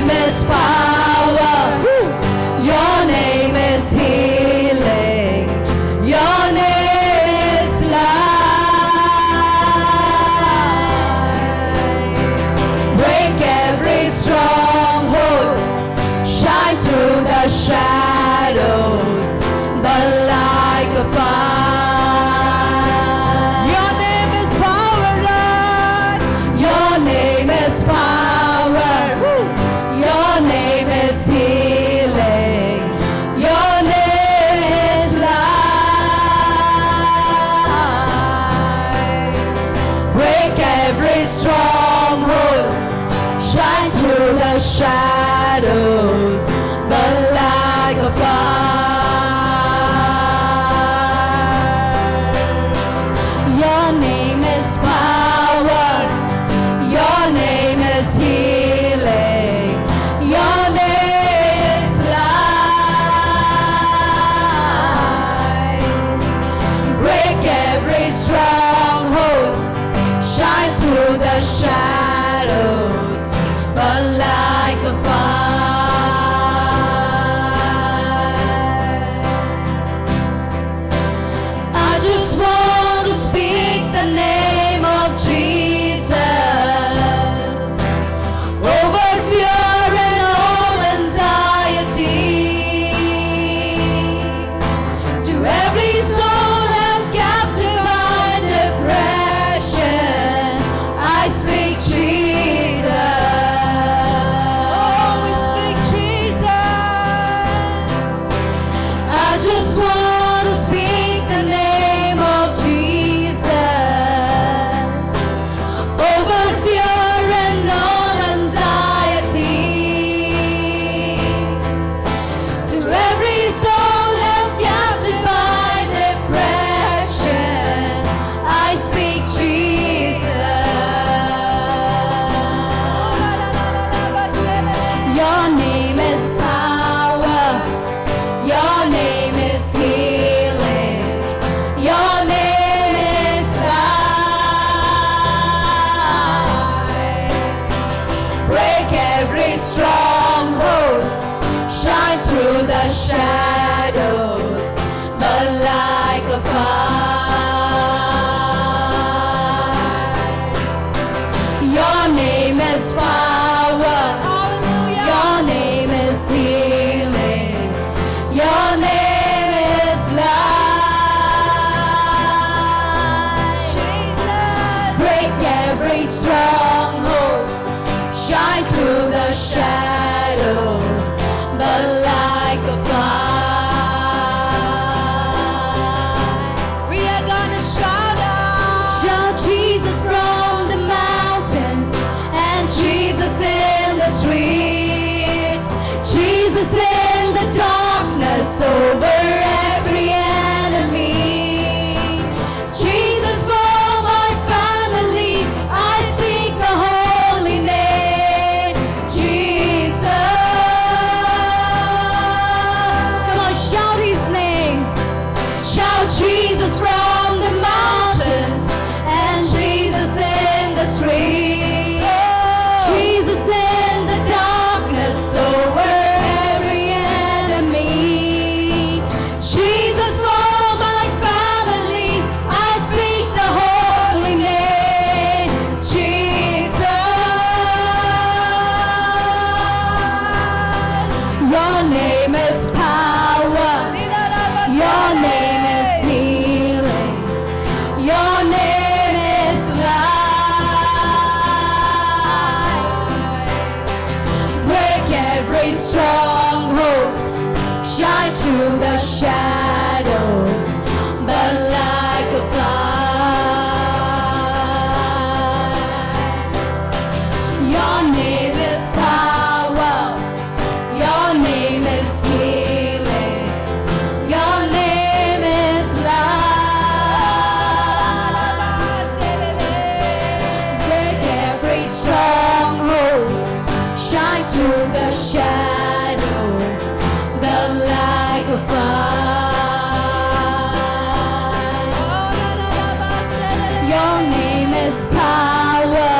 name is power. Your name is healing. Your name is light. Break every stronghold. Shine through the shadows, but like a fire. Your name is power, Lord. Your name is power. Your name is healing. Your name is light. Break every stronghold. Shine through the shadows, but like a fire. Your name is power. Your name is healing. Your name is light. Break every stronghold. Shine through the shadows, but like a fire. I just want to speak the name of Jesus over fear and all anxiety. To every soul held captive by depression, I speak Jesus. Oh, we speak Jesus. I just want to speak the name of Jesus over fear and all anxiety. To every soul held captive by depression, I speak Jesus. Your name is power. Your name is healing. Your name is light. Break every stronghold. Shine through the shadows, but like a fire. Your name is power. Your name is healing. Your name is light. Break every stronghold. Shine through the shadows, but like a fire. We are gonna shout out. Shout Jesus from the mountains and Jesus in the streets. Jesus in the darkness over every enemy. Jesus for my family, I speak the holy name. Jesus. Come on, shout his name. Shout Jesus from the mountains and Jesus in the streets. Jesus in the darkness over every enemy. Jesus for my family, I speak the holy name. Jesus. Your name is power. Your name is healing. Your name is light. Break every stronghold. Shine through the shadows, but like a fire. Your name is power. Your name is healing. Your name is light. Break every stronghold. Shine through the shadows, but like a fire. Your name is power.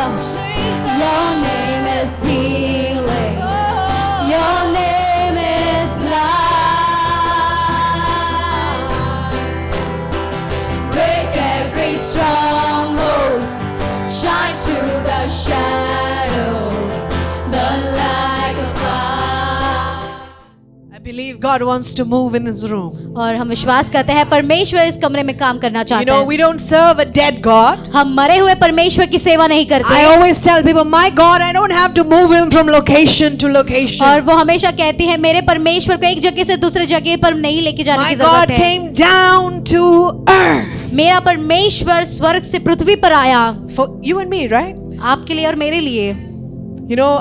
Your name is healing. believe God wants to move in this room. और हम विश्वास करते हैं परमेश्वर इस कमरे में काम करना You चाहते know, हैं। we don't serve a dead God. हम मरे हुए परमेश्वर की सेवा नहीं करते I हैं। always tell people, my God, I don't have to move him from location to location. और वो हमेशा कहती है मेरे परमेश्वर को एक जगह से दूसरे जगह पर नहीं लेके जाने My की God जरूरत है। came down to earth मेरा परमेश्वर स्वर्ग से पृथ्वी पर आया, for you and me, right? आपके लिए और मेरे लिए। You know,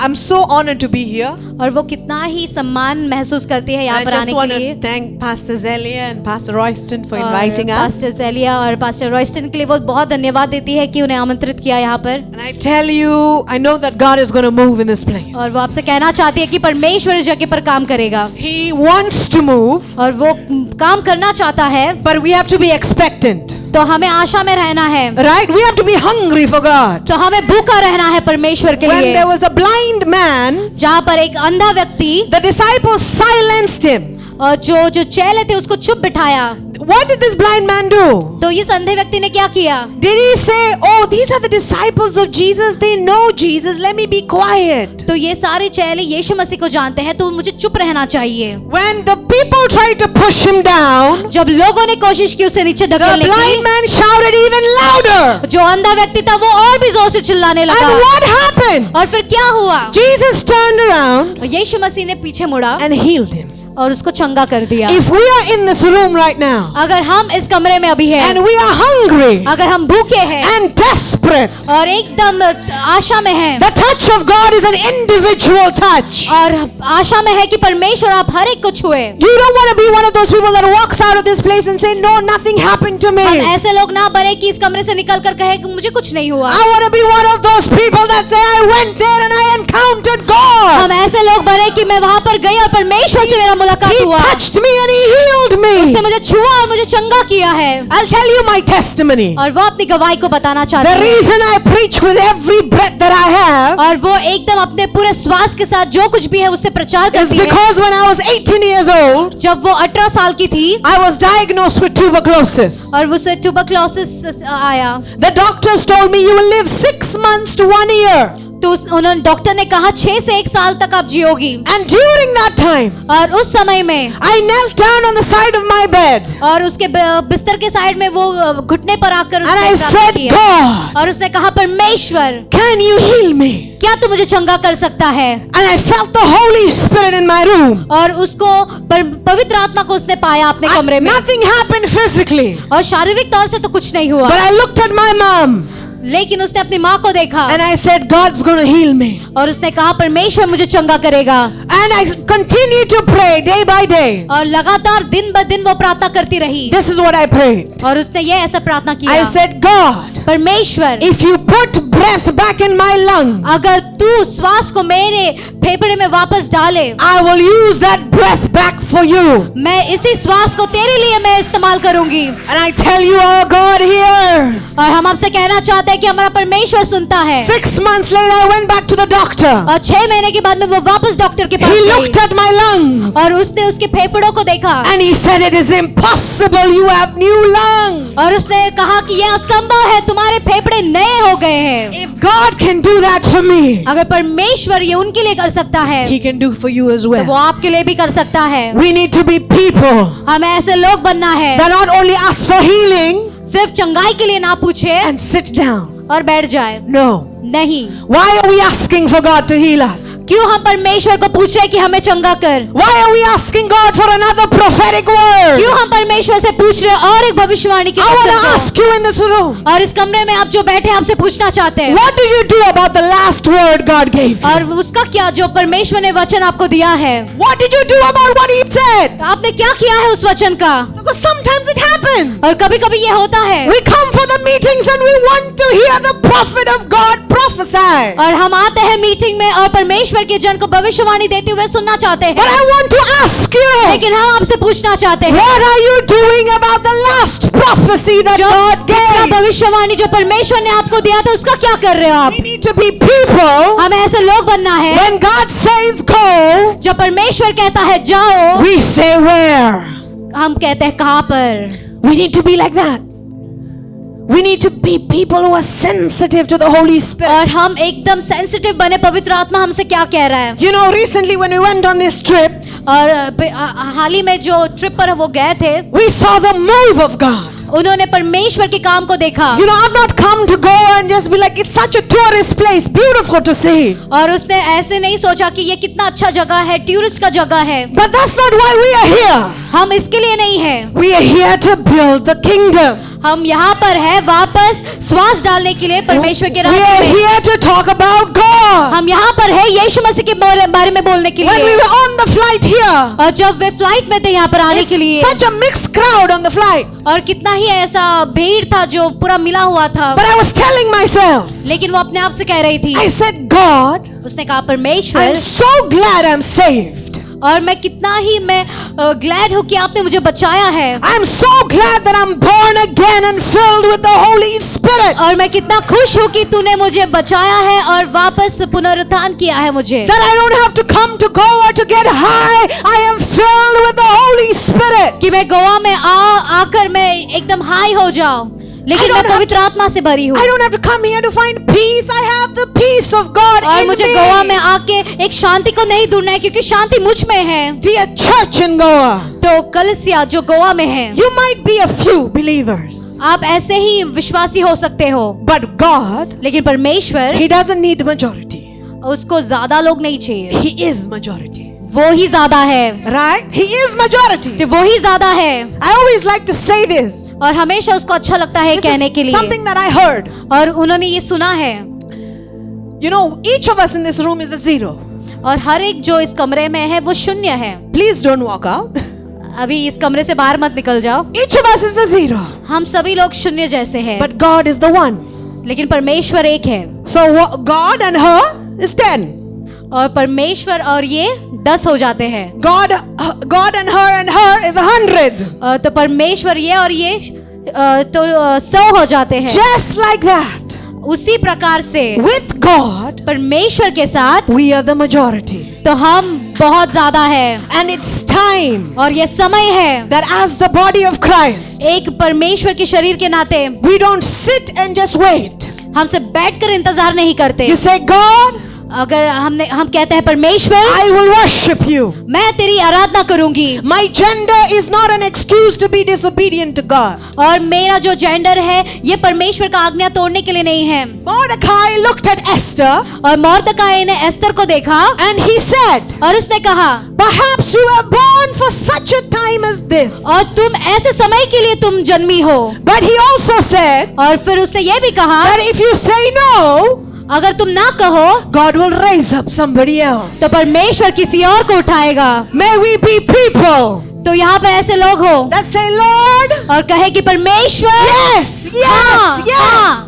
I'm so honored to be here. और वो कितना ही सम्मान महसूस करती है यहाँ I पर just आने want के लिए। to thank Pastor Zelia and Pastor Royston for और inviting us. पास्टर जेलिया और पास्टर रॉयस्टन के लिए वो बहुत धन्यवाद देती है कि उन्हें आमंत्रित किया यहाँ पर। And I tell you, I know that God is going to move in this place. और वो आपसे कहना चाहती है कि परमेश्वर इस जगह पर काम करेगा। He wants to move, और वो काम करना चाहता है, but we have to be expectant. तो हमें आशा में रहना है, Right? We have to be hungry for God. तो हमें भूखा रहना है परमेश्वर के When लिए। there was a blind man, जहाँ पर एक अंधा व्यक्ति the disciples silenced him. और जो चेले थे उसको चुप बिठाया, What did this blind man do? तो इस अंधे व्यक्ति ने क्या किया? Did he say, oh, these are the disciples of Jesus, they know Jesus, let me be quiet? तो ये सारे चेले यीशु मसीह को जानते हैं, तो मुझे चुप रहना चाहिए। When the people tried to push him down, जब लोगों ने कोशिश की उसे नीचे the धकेलने blind की, man shouted even louder. जो अंधा व्यक्ति था वो और भी जोर से चिल्लाने And लगा। what happened? और फिर क्या हुआ? Jesus turned around और यीशु मसीह ने पीछे मुड़ा and healed him. और उसको चंगा कर दिया। If we are in this room right now अगर हम इस कमरे में अभी हैं, and we are hungry अगर हम भूखे हैं and desperate, और एकदम आशा में हैं, the touch of God is an individual touch. और आशा में है कि परमेश्वर आप हर एक को छुए। You don't want to be one of those people that walks out of this place and say, no, nothing happened to me. हम ऐसे लोग ना बने कि इस कमरे से निकल कर कहे कि मुझे कुछ नहीं हुआ। I want to be one of those people that say, I went there and I encountered God. हम ऐसे लोग बने कि मैं वहां पर गई और परमेश्वर से मेरा मुलाकात He हुआ, touched me and he healed उसने me. मुझे छुआ और मुझे चंगा किया है। I'll tell you my testimony. और वो अपनी गवाही को बताना The चाहती है, reason I preach with every breath that I have और वो एकदम अपने पूरे श्वास के साथ जो कुछ भी है उससे प्रचार is करती है। because when I was 18 years old, जब वो 18 साल की थी I was diagnosed with tuberculosis. और उसे ट्यूबरक्लोसिस आया, The doctors told me you will live 6 months to 1 year. तो उन्होंने डॉक्टर ने कहा 6 से 1 साल तक आप जियोगी। And during that time, और उस समय में I knelt down on the side of my bed और उसके बिस्तर के साइड में वो घुटने पर आकर and उसने I प्रार्थना said, की है। God, और उसने कहा परमेश्वर can you heal me? क्या तू मुझे चंगा कर सकता है? And I felt the Holy Spirit in my room. और उसको पवित्र आत्मा को उसने पाया अपने कमरे में। Nothing happened physically, और शारीरिक तौर से तो कुछ नहीं हुआ, but I looked at my mom लेकिन उसने अपनी माँ को देखा and I said, God's going to heal me. और उसने कहा परमेश्वर मुझे चंगा करेगा। And I continued to pray day by day. और लगातार दिन ब दिन वो प्रार्थना करती रही। This is what I prayed. और उसने ये ऐसा प्रार्थना I किया, said, God, परमेश्वर if you put breath back in my lungs, अगर तू श्वास को मेरे फेफड़े में वापस डाले, I will use that breath back for you. मैं इसी श्वास को तेरे लिए मैं इस्तेमाल करूंगी। And I tell you, our God hears. और हम आपसे कहना चाहते हैं कि हमारा परमेश्वर सुनता है। 6 months later, I went back to the doctor. और 6 महीने के बाद में वो वापस डॉक्टर के पास He गई looked at my lungs और उसने उसके फेफड़ों को देखा and he said, it is impossible, you have new lungs. और उसने कहा कि यह असंभव है, तुम्हारे फेफड़े नए हो गए हैं। If God can do that for me, अगर परमेश्वर ये उनके लिए कर सकता है, He can do for you as तो वो well. आपके लिए भी कर सकता है। We need to be people हमें ऐसे लोग बनना है, that not only ask for healing सिर्फ चंगाई के लिए ना पूछे and sit down. और बैठ जाए। No. नहीं, Why are we asking for God to heal us? क्यों हम परमेश्वर को पूछ रहे कि हमें चंगा कर? Why are we asking God for another prophetic word? क्यों हम परमेश्वर से पूछ रहे और एक भविष्यवाणी की I want वचन to को? ask you in this room, और इस कमरे में आप जो बैठे हैं आपसे पूछना चाहते हैं, what do you do about the last word God gave you? और उसका क्या जो परमेश्वर ने वचन आपको दिया है, What did you do about what He said? आपने क्या किया है उस वचन का? Because sometimes it happens. और कभी कभी ये होता है, We come for the meetings and we want to hear the prophet of God prophesy. और हम आते हैं मीटिंग में और परमेश्वर के जन को भविष्यवाणी देते हुए सुनना चाहते But हैं, I want to ask you, लेकिन हम आपसे पूछना चाहते हैं, what are you doing about the last prophecy that जो God पिछला gave? भविष्यवाणी जो परमेश्वर ने आपको दिया था उसका क्या कर रहे हो आप? We need to be people. हमें ऐसे लोग बनना है, When God says go, जो परमेश्वर कहता है जाओ, we say where. हम कहते हैं कहाँ पर? We need to be like that. We need to be people who are sensitive to the Holy Spirit. और हम एकदम सेंसिटिव बने, पवित्र आत्मा हमसे क्या कह रहा है? You know, recently when we went on this trip, और हाल ही में जो ट्रिप पर वो गए थे, we saw the move of God. उन्होंने परमेश्वर के काम को देखा। You know, I've not come to go and just be like, it's such a tourist place, beautiful to see. और उसने ऐसे नहीं सोचा कि ये कितना अच्छा जगह है, टूरिस्ट का जगह है। But that's not why we are here. हम इसके लिए नहीं है। We are here to build the kingdom. हम यहाँ पर है वापस श्वास डालने के लिए परमेश्वर के We राज्य are में। here to talk about God. हम यहाँ पर है यीशु मसीह के बारे में बोलने के When we लिए। were on the flight here, और जब वे फ्लाइट में थे यहाँ पर आने के लिए, it's such a mixed crowd on the flight. और कितना ही ऐसा भीड़ था जो पूरा मिला हुआ था। But I was telling myself, लेकिन वो अपने आप से कह रही थी, I said, God, उसने कहा परमेश्वर, I'm so glad I'm saved. और मैं कितना ही ग्लैड हूँ कि आपने मुझे बचाया है। I'm so glad that I'm born again and filled with the Holy Spirit. और मैं कितना खुश हूँ कि तूने मुझे बचाया है और वापस पुनरुत्थान किया है मुझे। That I don't have to come to Goa to get high. I am filled with the Holy Spirit. कि मैं गोवा में आकर मैं एकदम हाई हो जाऊं, लेकिन मैं पवित्र आत्मा से भरी हूँ। I don't have to come here to find peace. I have the peace of God और in मुझे me. गोवा में आके एक शांति को नहीं ढूंढना है, क्योंकि शांति मुझ में है। Dear church in Goa, तो कलीसिया जो गोवा में है, you might be a few believers, आप ऐसे ही विश्वासी हो सकते हो, but God, लेकिन परमेश्वर, He doesn't need majority. उसको ज्यादा लोग नहीं चाहिए, He is majority. वो ही ज्यादा है। Right? He is majority. तो वो ही ज्यादा है। I always like to say this. और हमेशा उसको अच्छा लगता है This कहने is के लिए। something that I heard. और उन्होंने ये सुना है। You know, each of us in this room is a zero. और हर एक जो इस कमरे में है वो शून्य है। Please don't walk out. अभी इस कमरे से बाहर मत निकल जाओ। Each of us is a zero. हम सभी लोग शून्य जैसे हैं। But God is the one. लेकिन परमेश्वर एक है। So God and her is 10. और परमेश्वर और ये 10 हो जाते हैं। God and her is 100. तो परमेश्वर ये और ये तो 100 हो जाते हैं। Just like that. उसी प्रकार से With God, परमेश्वर के साथ we are the majority. तो हम बहुत ज्यादा है। And it's time और ये समय है that as the body of Christ, एक परमेश्वर के शरीर के नाते we don't sit and just wait. हम सिर्फ बैठकर इंतजार नहीं करते। You say, God, अगर हम कहते हैं परमेश्वर, I will worship you. मैं तेरी आराधना करूंगी। My gender is not an excuse to be disobedient to God. और मेरा जो जेंडर है ये परमेश्वर का आज्ञा तोड़ने के लिए नहीं है। Mordecai looked at Esther और मोर्दकाई ने एस्तर को देखा and he said, और उसने कहा, perhaps you were born for such a time as this. और तुम ऐसे समय के लिए तुम जन्मी हो। But he also said और फिर उसने ये भी कहा, that if you say no, अगर तुम ना कहो God will raise up somebody else. तो परमेश्वर किसी और को उठाएगा। May we be people तो यहाँ पे ऐसे लोग हो that say, Lord, और कहे कि परमेश्वर, yes, yes, हाँ, yes. हाँ।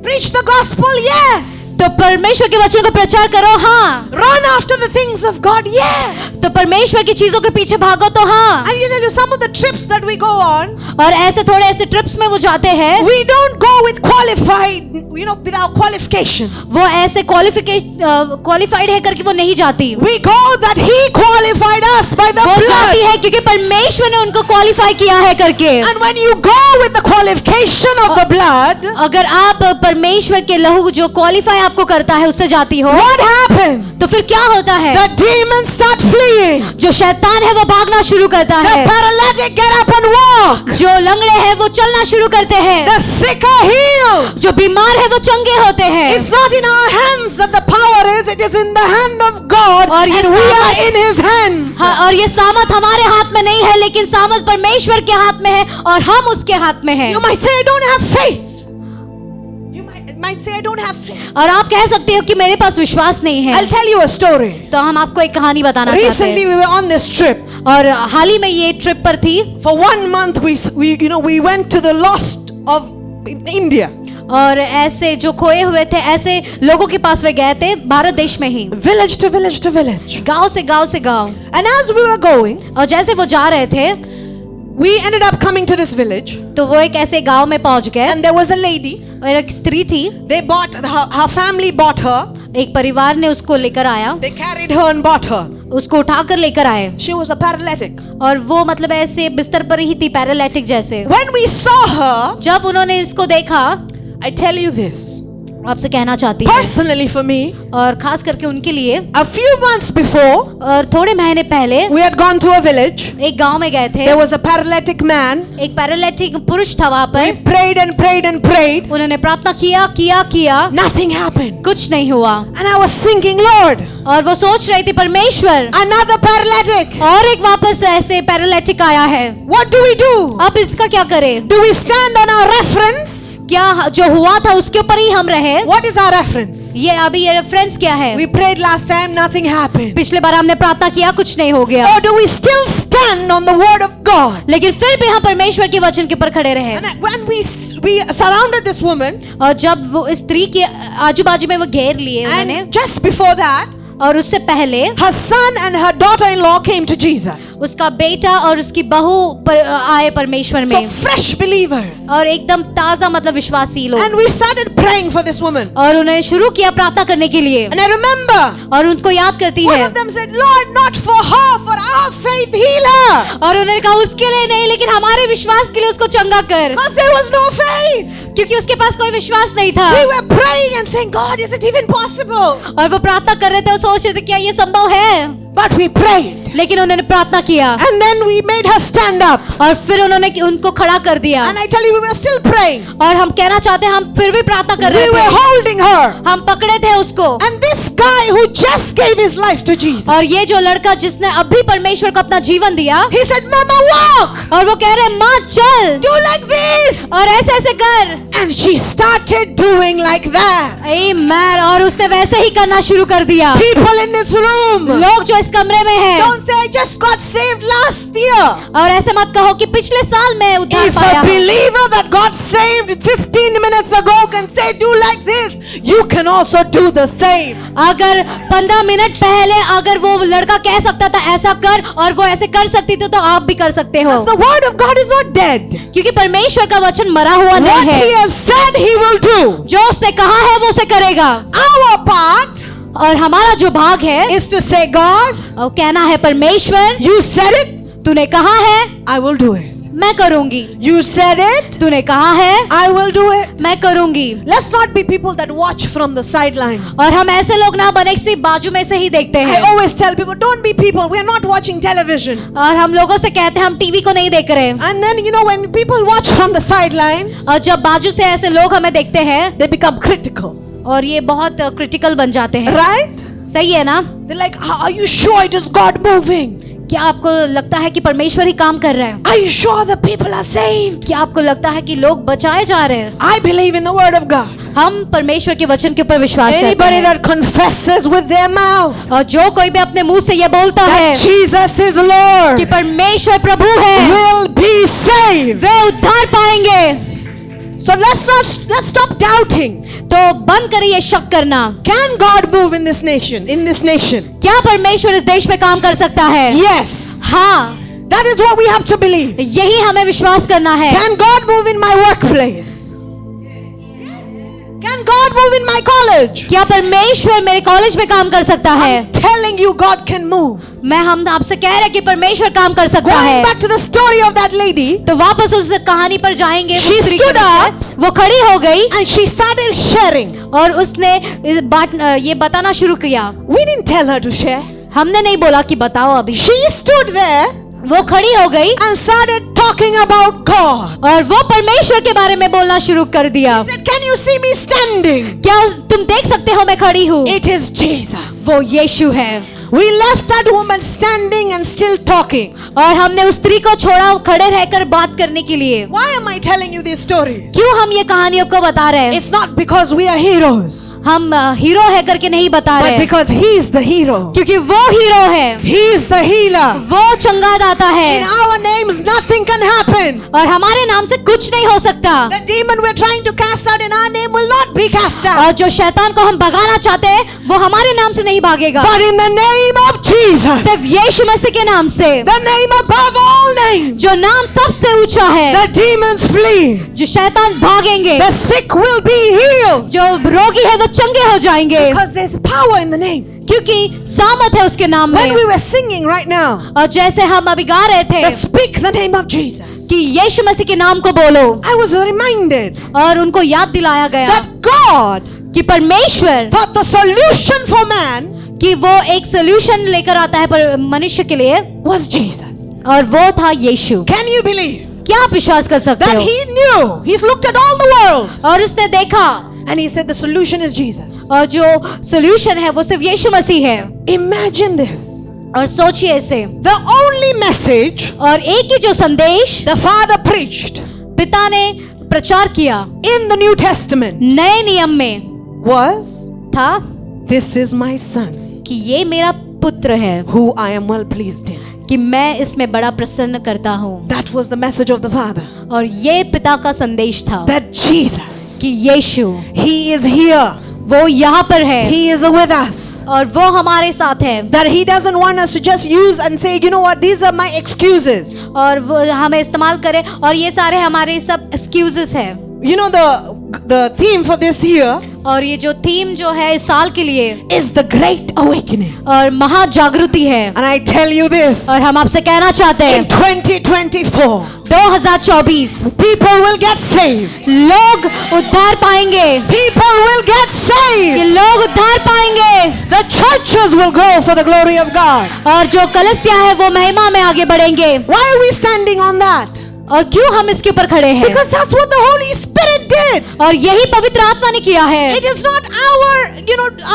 Preach the gospel, yes. तो परमेश्वर के वचन को प्रचार करो, हाँ। Run after the things of God, yes. तो परमेश्वर की चीजों के पीछे भागो, तो हाँ। And you know, some of the trips that we go on, और ऐसे थोड़े ऐसे ट्रिप्स में वो जाते हैं, we don't go with qualified, you know, without qualification. वो ऐसे क्वालिफाइड है करके वो नहीं जाती। We go that He qualified us by the वो जाती blood. है क्योंकि परमेश्वर ने उनको क्वालिफाई किया है करके। And when you go with the qualification of the blood, अगर आप परमेश्वर के लहू जो क्वालिफाई आपको करता है उससे जाती हो, what happens? तो फिर क्या होता है? The demons start fleeing. जो शैतान है वो भागना शुरू करता The है। paralytic get up and walk. जो लंगड़े हैं वो चलना शुरू करते हैं। The sick are healed. जो बीमार है वो चंगे होते हैं। It's not in our hands that the power is, it is in the hand of God, और ये and we are सामर्थ- in His hands. हाँ, और ये सामर्थ हमारे हाथ में नहीं है, लेकिन सामर्थ परमेश्वर के हाथ में है और हम उसके हाथ में हैं। You might say, I don't have faith. You might say, I don't have faith. और आप कह सकते हो कि मेरे पास विश्वास नहीं है। I'll tell you a story. तो हम आपको एक कहानी बताना चाहते Recently, हैं। we were on this trip. और हाल ही में ये ट्रिप पर थी। For 1 month, we went to the lost of India. और ऐसे जो खोए हुए थे ऐसे लोगों के पास वे गए थे, भारत देश में ही, Village to village to village. गांव से गांव से गांव। And as we were going, और जैसे वो जा रहे थे we ended up coming to this village. तो वो एक ऐसे गांव में पहुंच गए And there was a lady. और एक स्त्री थी। They bought, her family bought her. एक परिवार ने उसको लेकर आया, They carried her and bought her. उसको उठाकर लेकर आए। She was a paralytic. और वो मतलब ऐसे बिस्तर पर ही थी, पैरालिटिक जैसे। When we saw her, जब उन्होंने इसको देखा, I tell you this, आपसे कहना चाहती हूँ, personally for me, और खास करके उनके लिए। a few months before, और थोड़े महीने पहले we had gone to a village. एक गांव में गए थे। There was a paralytic man. एक पैरालिटिक पुरुष था वहाँ We पर। prayed and prayed and prayed. उन्होंने प्रार्थना किया, Nothing happened. कुछ नहीं हुआ। And I was thinking, Lord, और वो सोच रही थी, परमेश्वर, another paralytic. और एक वापस ऐसे पैरालिटिक आया है, What do we do? अब इसका क्या करें? Do we stand on our reference? क्या जो हुआ था उसके ऊपर ही हम रहे? What is our reference? ये अभी ये रेफरेंस क्या है? We prayed last time, nothing happened. पिछले बार हमने प्रार्थना किया, कुछ नहीं हो गया। Or do we still stand on the word of God? लेकिन फिर भी हम परमेश्वर के वचन के ऊपर खड़े रहे। And when we surrounded this woman, और जब वो स्त्री के आजू बाजू में वो घेर लिए उन्होंने, and just before that, और उससे पहले her son and her daughter-in-law came to Jesus. उसका बेटा और उसकी बहू आए परमेश्वर So में, fresh believers. और एकदम ताजा मतलब विश्वासी लोग। And we started praying for this woman. और उन्होंने शुरू किया प्रार्थना करने के लिए। And I remember और उनको याद करती one है, of them said, Lord, not for her, for our faith, heal her. और उन्होंने कहा उसके लिए नहीं, लेकिन हमारे विश्वास के लिए उसको चंगा कर, Because there was no faith. क्योंकि उसके पास कोई विश्वास नहीं था। We were praying and saying, God, is it even possible? और वो प्रार्थना कर रहे थे और सोच रहे थे क्या ये संभव है? But we prayed. लेकिन उन्होंने प्रार्थना किया, And then we made her stand up. और फिर उन्होंने उनको खड़ा कर दिया। And I tell you, we were still praying. और हम कहना चाहते हैं, हम फिर भी प्रार्थना कर We रहे were थे, holding her. हम पकड़े थे उसको। And this guy who just gave his life to Jesus, और ये जो लड़का जिसने अभी परमेश्वर को अपना जीवन दिया, he said, Mama, walk. और वो कह रहे माँ चल, Do like this. और ऐसे ऐसे कर। And she started doing like that. आमीन। और उसने वैसे ही करना शुरू कर दिया। People in this room, लोग जो इस कमरे में हैं, don't say, I just got saved last year. और ऐसे मत कहो कि पिछले साल मैं उद्धार If पाया a हूं। believer that got saved 15 minutes ago can say, do like this, you can also do the same. अगर 15 मिनट पहले अगर वो लड़का कह सकता था ऐसा कर, और वो ऐसे कर सकती थी, तो आप भी कर सकते हो। Because the word of God is not dead. क्योंकि परमेश्वर का वचन मरा हुआ नहीं What है। he has said, he will do. जो उससे कहा है वो उसे करेगा। Our part और हमारा जो भाग है, is to say, God, और कहना है परमेश्वर, you said it, तूने कहा है, I will do it. मैं करूंगी। You said it, तूने कहा है, I will do it. मैं करूंगी। Let's not be people that watch from the sideline. और हम ऐसे लोग ना बने कि बाजू में से ही देखते I हैं। always tell people, don't be people. We are not watching television. और हम लोगों से कहते हैं हम टीवी को नहीं देख रहे। And then, when people watch from the sidelines, और जब बाजू से ऐसे लोग हमें देखते हैं, they become critical. और ये बहुत क्रिटिकल बन जाते हैं। Right? सही है ना? They're like, are you sure it is God moving? क्या आपको लगता है कि परमेश्वर ही काम कर रहा है? Are you sure the people are saved? क्या आपको लगता है कि लोग बचाए जा रहे हैं? I believe in the word of God. हम परमेश्वर के वचन के ऊपर विश्वास करते Anybody हैं। that confesses with their mouth और जो कोई भी अपने मुंह से ये बोलता है that Jesus is कि Lord परमेश्वर प्रभु है, will be saved. वे उद्धार पाएंगे। So let's stop doubting. तो बंद करिए शक करना। Can God move in this nation? In this nation? क्या परमेश्वर इस देश में काम कर सकता है? Yes. हाँ, That is what we have to believe. यही हमें विश्वास करना है। Can God move in my workplace? Can God move in my college? क्या परमेश्वर मेरे कॉलेज में काम कर सकता है? I'm telling you, God can move. हम आपसे कह रहे हैं कि परमेश्वर काम कर सकता Going है। back to the story of that lady, तो वापस उस कहानी पर जाएंगे। She वो स्त्री के stood विषय। up वो खड़ी हो गई and she started sharing. और उसने ये बताना शुरू किया। We didn't tell her to share. हमने नहीं बोला कि बताओ अभी। She stood there वो खड़ी हो गई and started talking about God. और वो परमेश्वर के बारे में बोलना शुरू कर दिया। She said, "Can you see me standing? क्या तुम देख सकते हो मैं खड़ी हूँ? It is Jesus." वो यीशु है। We left that woman standing and still talking. और हमने उस स्त्री को छोड़ा खड़े रहकर बात करने के लिए। Why am I telling you these stories? क्यों हम ये कहानियों को बता रहे हैं? It's not because we are heroes, हम हीरो है करके नहीं बता रहे but हैं, because He is the hero. क्योंकि वो हीरो है, He is the healer. वो चंगा दाता In है our names, nothing can happen. और हमारे नाम से कुछ नहीं हो सकता। The demon we're trying to cast out in our name will not be cast out. और जो शैतान को हम भगाना चाहते हैं वो हमारे नाम से नहीं भागेगा, But in the name of Jesus, सिर्फ यीशु मसीह के नाम से, the name above all names, जो नाम सबसे ऊंचा है, the demons flee. जो शैतान भागेंगे, The sick will be healed. जो रोगी है वो चंगे हो जाएंगे, Because there's power in the name. क्योंकि सामर्थ है उसके नाम When में। we were singing right now, और जैसे हम अभी गा रहे थे speak the name of Jesus, कि यीशु मसीह के नाम को बोलो, I was reminded और उनको याद दिलाया गया that God कि परमेश्वर thought the solution for man कि वो एक सोल्यूशन लेकर आता है पर मनुष्य के लिए, was Jesus. और वो था यीशु। Can you believe क्या आप विश्वास कर सकते that हो? he knew? He's looked at all the world और उसने देखा and he said the solution is Jesus. और जो सोल्यूशन है वो सिर्फ यीशु मसीह है। Imagine this. और सोचिए इसे, The only message और एक ही जो संदेश the Father preached पिता ने प्रचार किया in the New Testament नए नियम में was, था this is my son कि ये मेरा पुत्र है who I am well pleased in. कि मैं इसमें बड़ा प्रसन्न करता हूँ। That was the message of the Father. और ये पिता का संदेश था That Jesus, कि यीशु he is here. वो यहाँ पर है He is with us. और वो हमारे साथ है। That he doesn't want us to just use and say, you know what, these are my excuses. और वो हमें इस्तेमाल करे और ये सारे हमारे सब एक्सक्यूजेस है। You know the theme for this year और ये जो थीम जो है इस साल के लिए is the great awakening. और महाजागृति है। And I tell you this, और हम आपसे कहना चाहते हैं in 2024, 2024 people will get saved. लोग उद्धार पाएंगे, People will get कि saved. लोग उद्धार पाएंगे The churches will grow for the glory of God. और जो कलीसिया है वो महिमा में आगे बढ़ेंगे। Why are we standing on that? और क्यों हम इसके ऊपर खड़े हैं? Because that's what the Holy Spirit did. और यही पवित्र आत्मा ने किया है। It is not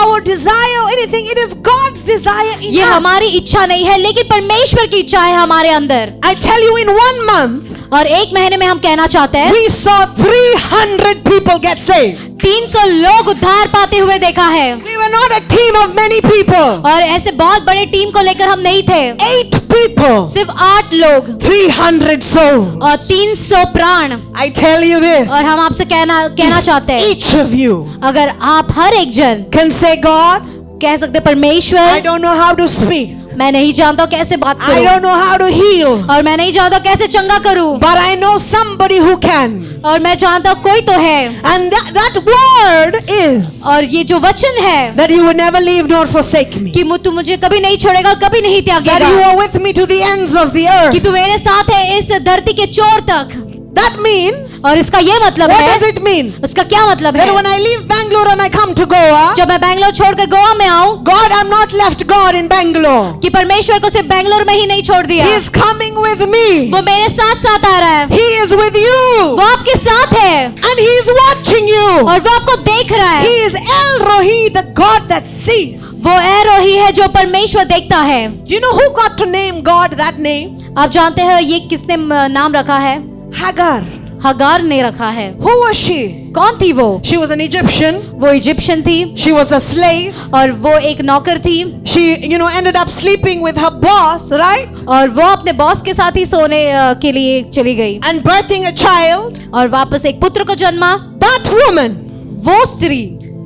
our desire or anything. It is God's desire in ये us. हमारी इच्छा नहीं है लेकिन परमेश्वर की इच्छा है हमारे अंदर। I tell you, in 1 month, और एक महीने में हम कहना चाहते हैं we saw 300 people get saved. 300 लोग उद्धार पाते हुए देखा है। We were not a team of many people. और ऐसे बहुत बड़े टीम को लेकर हम नहीं थे, 8 people, सिर्फ 8 लोग 300 souls. और 300 प्राण। I tell you this, और हम आपसे कहना चाहते हैं, each of you अगर आप हर एक जन can say, God, कह सकते I परमेश्वर don't know how to speak. मैं नहीं जानता कैसे बात I करूं don't know how to heal. और मैं नहीं जानता कैसे चंगा करूं, But I know somebody who can. और मैं जानता कोई तो है। And that word is और ये जो वचन है that you will never leave nor forsake me. कि तू मुझे कभी नहीं छोड़ेगा, कभी नहीं That you त्यागेगा, are with me to the ends of the कि earth. तू मेरे साथ है इस धरती के चोर तक। That means, और इसका ये मतलब what है, does it mean? उसका क्या मतलब That है? when I leave Bangalore and I come to Goa, जब मैं बैंगलोर छोड़कर गोवा में आऊं, God, I'm not left God in Bangalore. कि परमेश्वर को सिर्फ बैंगलोर में ही नहीं छोड़ दिया, He is coming with me. वो मेरे साथ साथ आ रहा है, He is with you. वो आपके साथ है And He is watching you. और वो आपको देख रहा He है। is El Rohi, the God that sees. वो एरोही है जो परमेश्वर देखता है। Do you know who got to name God that name? आप जानते हैं ये किसने नाम रखा है? Hagar. हगार ने रखा है। Who was she? कौन थी वो? She was an Egyptian. वो इजिप्शियन थी She was a slave. और वो एक नौकर थी She, ended up sleeping with her boss, right? और वो अपने बॉस के साथ ही सोने के लिए चली गई And birthing a child. और वापस एक पुत्र को जन्मा। That woman वो स्त्री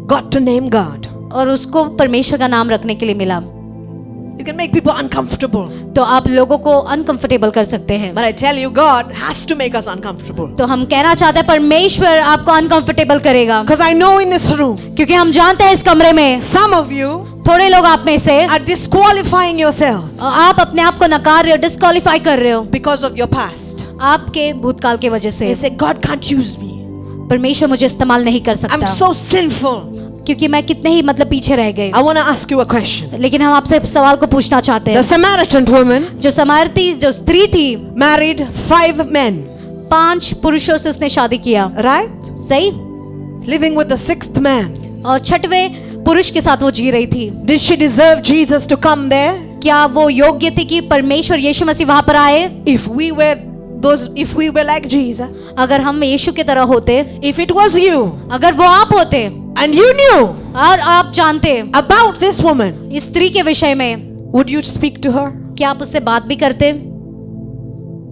got to name God. और उसको परमेश्वर का नाम रखने के लिए मिला। You can make people uncomfortable. तो आप लोगों को अनकंफर्टेबल कर सकते हैं, But I tell you, God has to make us uncomfortable. तो हम कहना चाहते हैं परमेश्वर आपको अनकंफर्टेबल करेगा, Because I know in this room, क्योंकि हम जानते हैं इस कमरे में some of you थोड़े लोग आप में से are disqualifying yourself आप अपने आप को नकार रहे हो, डिस्क्वालीफाई कर रहे हो because of your past. आपके भूतकाल की वजह से। They say, God can't use me. परमेश्वर मुझे इस्तेमाल नहीं कर I'm सकता so sinful. क्योंकि मैं कितने ही पीछे रह गए। I want to ask you a question. लेकिन हम आपसे सवाल को पूछना चाहते The हैं, Samaritan woman जो समारती जो स्त्री थी, married 5 men, 5 पुरुषों से उसने शादी किया, right? सही, Living with the 6th man. और 6वें पुरुष के साथ वो जी रही थी। Did she deserve Jesus to come there? क्या वो योग्य थी कि परमेश्वर यीशु मसीह वहां पर आए? If we were like Jesus, अगर हम यीशु की तरह होते, if it was you अगर वो आप होते and you knew और आप जानते about this woman, इस स्त्री के विषय में, would you speak to her? क्या आप उससे बात भी करते?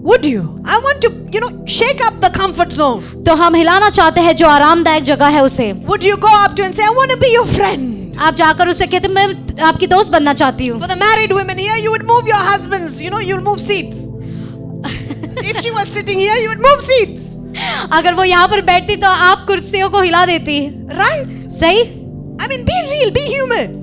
Would you? I want to, shake up the comfort zone. तो हम हिलाना चाहते हैं जो आरामदायक जगह है उसे। Would you go up to and say, I want to be your friend? आप जाकर उससे कहते मैं आपकी दोस्त बनना चाहती हूँ। For the married women here, you would move your husbands, you'll move seats. If she was sitting here, you would move seats. अगर वो यहाँ पर बैठती तो आप कुर्सियों को हिला देती, Right? सही? I mean, be real, be human.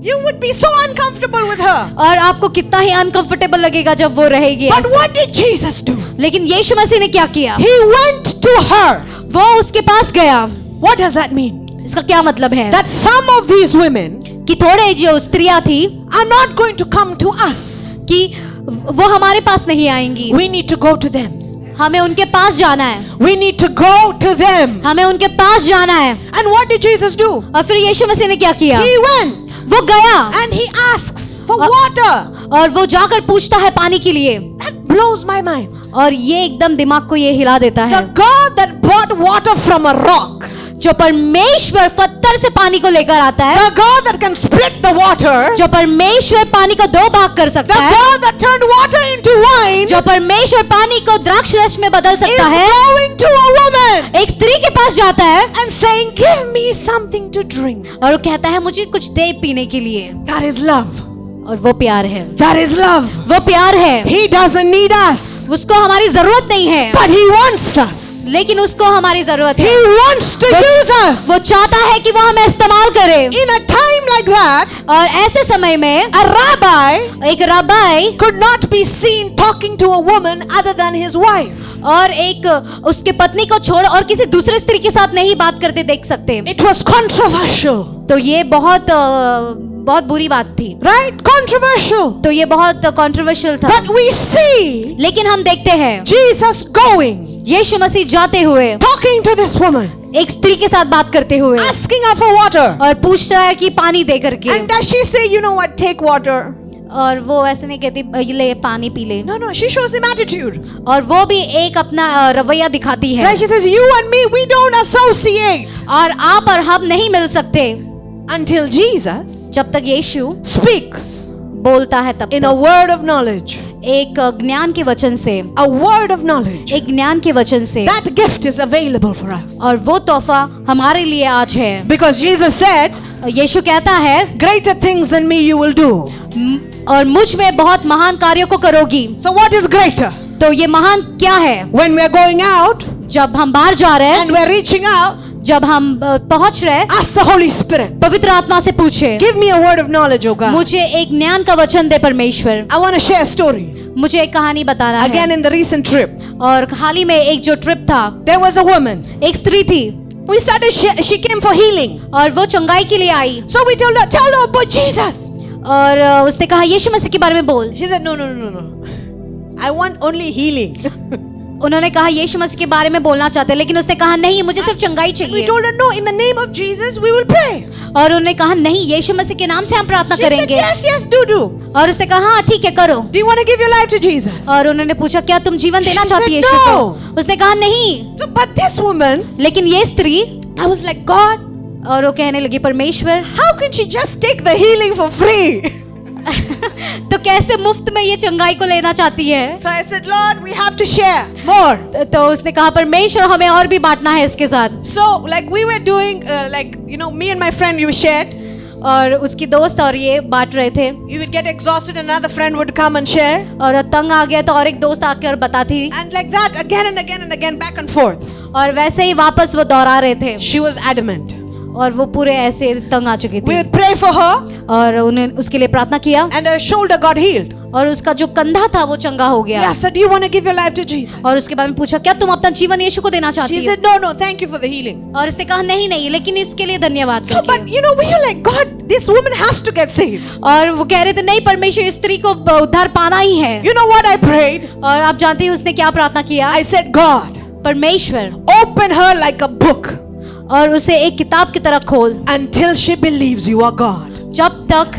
You would be so uncomfortable with her. और आपको कितना ही अनकंफर्टेबल लगेगा जब वो रहेगी But ऐसे। what did Jesus do? लेकिन यीशु मसीह ने क्या किया? He went to her. वो उसके पास गया। What does that mean? इसका क्या मतलब है? That some of these women कि थोड़े जो स्त्रियां थी are not going to come to us. कि वो हमारे पास नहीं आएंगी, We need to go to them. हमें उनके पास जाना है, We need to go to them. हमें उनके पास जाना है। And what did Jesus do? और फिर यीशु मसीह ने क्या किया? He went वो गया and he asks for water. और वो जाकर पूछता है पानी के लिए। That blows my mind. और ये एकदम दिमाग को ये हिला देता है। The God that brought water from a rock, जो परमेश्वर पत्थर से पानी को लेकर आता है, the God that can split the water, जो परमेश्वर पानी को दो भाग कर the सकता है, God that turned water into wine, जो परमेश्वर पानी को द्राक्ष रस में बदल is सकता है, going to a woman एक स्त्री के पास जाता है and saying, give me something to drink. और वो कहता है मुझे कुछ दे पीने के लिए। That is love. और वो प्यार है, That is love. वो प्यार है। He doesn't need us, उसको हमारी जरूरत नहीं है, but he wants us. लेकिन उसको हमारी जरूरत He है। wants to use us. वो चाहता है कि वो हमें इस्तेमाल करे। In a time like that, और ऐसे समय में a rabbi एक रब्बाई could not be seen talking to a woman other than his wife. और एक उसके पत्नी को छोड़ और किसी दूसरे स्त्री के साथ नहीं बात करते देख सकते। It was controversial, तो ये बहुत बुरी बात थी, right? Controversial. तो ये बहुत कंट्रोवर्शियल था। But we see लेकिन हम देखते हैं Jesus going, यीशु मसीह जाते हुए talking to this woman, एक स्त्री के साथ बात करते हुए asking her for water. और पूछ रहा है कि पानी दे करके। And does she say, you know what, take water? और वो ऐसे नहीं कहती ले पानी पी ले, No, no, she shows him attitude. और वो भी एक अपना रवैया दिखाती है। Right? She says, you and me, we don't associate और आप और हम नहीं मिल सकते until Jesus जब तक यीशु speaks बोलता है तब in a तक। word of knowledge. एक ज्ञान के वचन से, A word of knowledge. एक ज्ञान के वचन से। That gift is available for us. और वो तोहफा हमारे लिए आज है। Because Jesus said, यीशु कहता है greater things than me you will do. और मुझ में बहुत महान कार्यों को करोगी। So what is greater? तो ये महान क्या है? When we are going out जब हम बाहर जा रहे हैं, and we are reaching out, जब हम पहुंच रहे हैं, ask the Holy Spirit, पवित्र आत्मा से पूछे, give me a word of knowledge, oh God. मुझे एक ज्ञान का वचन दे परमेश्वर। I want to share a story. मुझे एक कहानी बताना Again है। in the recent trip, और हाल ही में एक जो ट्रिप था, there was a woman. एक स्त्री थी We started, she came for healing. और वो चंगाई के लिए आई। So we told her, tell her about Jesus. और उसने कहा यीशु मसीह के बारे में बोल। She said, no, no, no, no, no. I want only healing. उन्होंने कहा यीशु मसीह के बारे में बोलना चाहते, लेकिन उसने कहा नहीं, मुझे सिर्फ चंगाई We चाहिए। told her, no, in the name of Jesus, we will pray. और उन्होंने कहा नहीं, यीशु मसीह के नाम से हम प्रार्थना She said, करेंगे। yes, yes, do. और उसने कहा हाँ ठीक है करो। Do you want to give your life to Jesus? और उन्होंने पूछा क्या तुम जीवन देना She चाहती है said, यीशु "No." को? उसने कहा नहीं। So, but this woman, लेकिन ये स्त्री, I was like, God, और वो कहने लगी परमेश्वर how can she just take the healing for free? तो कैसे मुफ्त में ये चंगाई को लेना चाहती है? So I said, Lord, we have to share more. तो उसने कहा परमेश्वर हमें और भी बांटना है इसके साथ। So, like we were doing, like, you know, me and my friend, we shared. और उसकी दोस्त और ये बांट रहे थे। You would get exhausted, another friend would come and share. और तंग आ गया तो और एक दोस्त आकर बताती। And like that, again and again and again, back and forth. और वैसे ही वापस वो दोहरा रहे थे। She was adamant. और वो पूरे ऐसे तंग आ चुकी We थी। would pray for her, और उन्हें उसके लिए प्रार्थना किया and her shoulder got healed. और उसका जो कंधा था वो चंगा हो गया। Yeah, so do you want to give your life to Jesus? और उसके बाद में पूछा क्या तुम अपना जीवन यीशु को देना चाहती She हो? said, no, no, thank you for the healing. और उसने कहा नहीं नहीं, लेकिन इसके लिए धन्यवाद So, but करके। you know, we were like, God, this woman has to get saved. और वो कह रहे थे नहीं, परमेश्वर इस स्त्री को उद्धार पाना ही है। You know what I prayed? और आप जानते हैं उसने क्या प्रार्थना किया? I said, God, परमेश्वर open her like a book और उसे एक किताब की तरह खोल, until she believes you are God. जब तक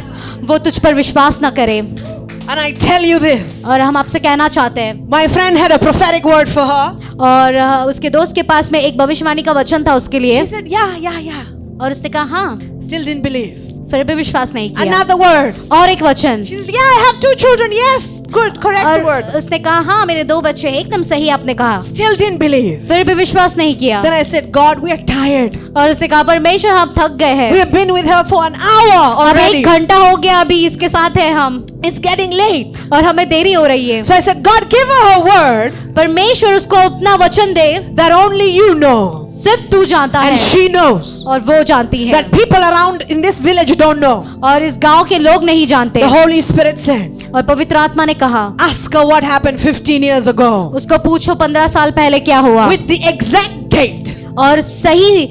वो तुझ पर विश्वास न करे। And I tell you this, और हम आपसे कहना चाहते हैं, my friend had a prophetic word for her. और उसके दोस्त के पास में एक भविष्यवाणी का वचन था उसके लिए। She said, yeah. और उसने कहा हाँ, Still didn't believe. फिर भी विश्वास नहीं किया। Another word. और एक वचन। She said, yeah, I have 2 children. Yes, good, correct और word. उसने कहा हाँ मेरे 2 बच्चे, एकदम सही आपने कहा। Still didn't believe. फिर भी विश्वास नहीं किया। Then I said, God, we are tired. और उसने कहा परमेश्वर हम थक गए हैं, We have been with her for an hour अब already. 1 घंटा हो गया अभी इसके साथ है हम, It's getting late. और हमें देरी हो रही है। So I said, God, give her her word परमेश्वर उसको अपना वचन दे, that only you know. सिर्फ तू जानता And है she knows. और वो जानती है, That people around in this village don't know. और इस गांव के लोग नहीं जानते। The Holy Spirit said, और पवित्र आत्मा ने कहा ask her what happened 15 years ago. उसको पूछो 15 साल पहले क्या हुआ, With the exact date. और सही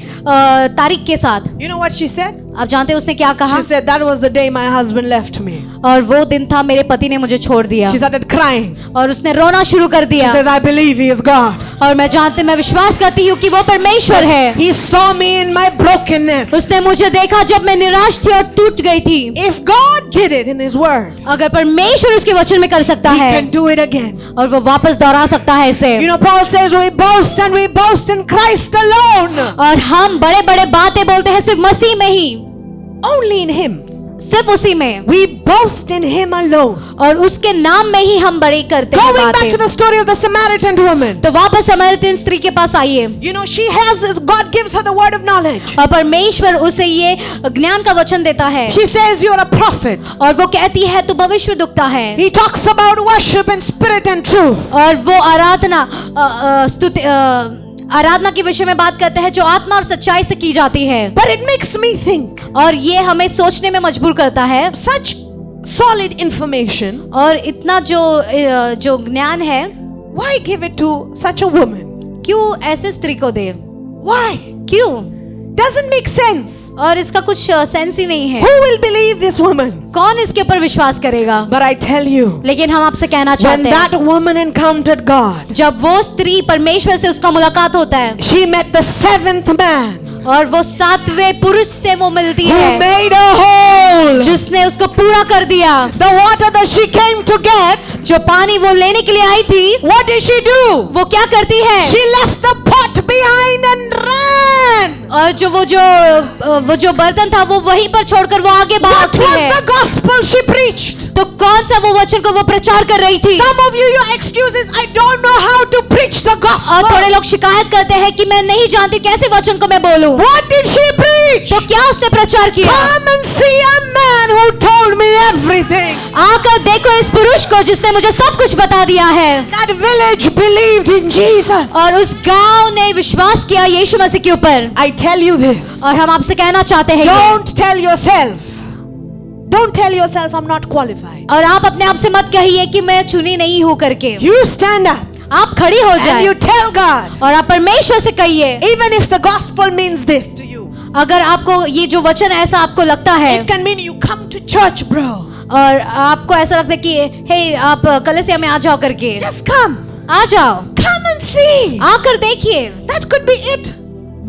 तारीख के साथ। You know what she said? आप जानते हैं उसने क्या कहा? She said, that was the day my husband left me. और वो दिन था मेरे पति ने मुझे छोड़ दिया। She started crying. और उसने रोना शुरू कर She दिया। says, I believe he is God. और मैं विश्वास करती हूँ कि वो परमेश्वर है। He saw me in my brokenness. उसने मुझे देखा जब मैं निराश थी और टूट गई थी। If God did it in His Word, अगर परमेश्वर उसके वचन में कर सकता He है can do it again. और वो वापस दोहरा सकता है इसे। You know, Paul says we boast in Christ alone. और हम बड़े बड़े बातें बोलते हैं सिर्फ मसीह में ही, Only in Him. सिर्फ उसी में, We boast in Him alone. और उसके नाम में ही हम बड़ी करते हैं Going back to बातें। the story of the Samaritan woman. तो वापस समरतीन स्त्री के पास आइए। You know, God gives her the word of knowledge. और परमेश्वर उसे ये ज्ञान का वचन देता है। She says, you're a prophet. और वो कहती है तू भविष्य दुखता है। He talks about worship in spirit and truth. और वो आराधना के विषय में बात करते हैं जो आत्मा और सच्चाई से की जाती है। But it makes me think. और ये हमें सोचने में मजबूर करता है। Such solid information. और इतना जो ज्ञान है, Why give it to such a woman? क्यों ऐसे स्त्री को दे? Why? क्यों? Doesn't make sense. और इसका कुछ सेंस ही नहीं है। Who will believe this woman? कौन इसके ऊपर विश्वास करेगा? But I tell you, लेकिन हम आपसे कहना when चाहते हैं, that woman encountered God, जब वो स्त्री परमेश्वर से उसका मुलाकात होता है she met the seventh man और वो सातवें पुरुष से वो मिलती who है made her whole. जिसने उसको पूरा कर दिया। The water that she came to get, जो पानी वो लेने के लिए आई थी, what did she do? वो क्या करती है? She left the pot behind and ran. और वो जो बर्तन था वो वहीं पर छोड़कर वो आगे What भागती was है। the gospel she preached? तो कौन सा वो वचन को वो प्रचार कर रही थी? Some of you, your excuse is, I don't know how to preach the और gospel. थोड़े लोग शिकायत करते हैं कि मैं नहीं जानती कैसे वचन को मैं बोलूं। What did she preach? तो क्या उसने प्रचार किया? Come and see a man who told me everything. आकर देखो इस पुरुष को जिसने मुझे सब कुछ बता दिया है। That village believed in Jesus. और उस गांव ने विश्वास किया यीशु मसीह के ऊपर। I tell you this. और हम आपसे कहना चाहते हैं ये। Don't tell yourself I'm not qualified. और आप अपने आप से मत कहिए कि मैं चुनी नहीं हूँ करके। You stand up आप खड़ी हो and जाए you tell God, और आप परमेश्वर से कहिए, even if the gospel means this to you. अगर आपको ये जो वचन ऐसा आपको लगता है It can mean you come to church, bro. और आपको ऐसा लगता है कि हे आप कलीसिया में आ जाओ करके, Just come. आ जाओ, Come and see. आकर देखिए। That could be it.